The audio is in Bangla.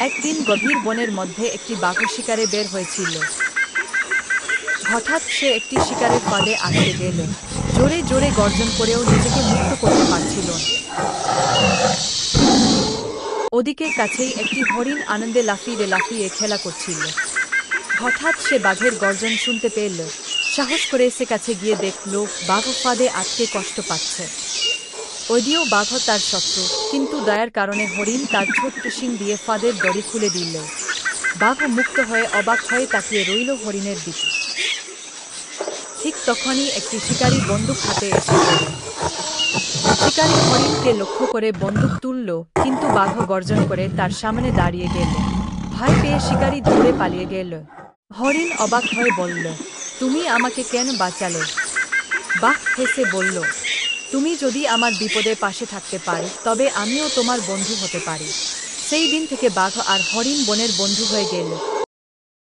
একদিন গভীর বনের মধ্যে একটি বাঘ শিকারে বের হয়েছিল। হঠাৎ সে একটি শিকারের ফাঁদে আটকে গেল। জোরে জোরে গর্জন করেও নিজেকে মুক্ত করতে পারছিল না। ওদিকে কাছেই একটি হরিণ আনন্দে লাফিয়ে লাফিয়ে খেলা করছিল। হঠাৎ সে বাঘের গর্জন শুনতে পেল। সাহস করে সে কাছে গিয়ে দেখল বাঘ ফাঁদে আটকে কষ্ট পাচ্ছে। যদিও বাঘ তার শত্রু, কিন্তু দয়ার কারণে হরিণ তার ছোট্ট শিং দিয়ে ফাঁদের দড়ি খুলে দিল। বাঘ মুক্ত হয়ে অবাক হয়ে তাকিয়ে রইল হরিণের দিকে। ঠিক তখনই একটি শিকারী বন্দুক হাতে এসে গেল। শিকারী হরিণকে লক্ষ্য করে বন্দুক তুলল, কিন্তু বাঘ গর্জন করে তার সামনে দাঁড়িয়ে গেল। ভয় পেয়ে শিকারী দৌড়ে পালিয়ে গেল। হরিণ অবাক হয়ে বলল, তুমি আমাকে কেন বাঁচালে? বাঘ হেসে বলল, তুমি যদি আমার বিপদে পাশে থাকতে পারো তবে আমিও তোমার বন্ধু হতে পারি। সেই দিন থেকে বাঘ আর হরিণ বনের বন্ধু হয়ে গেল।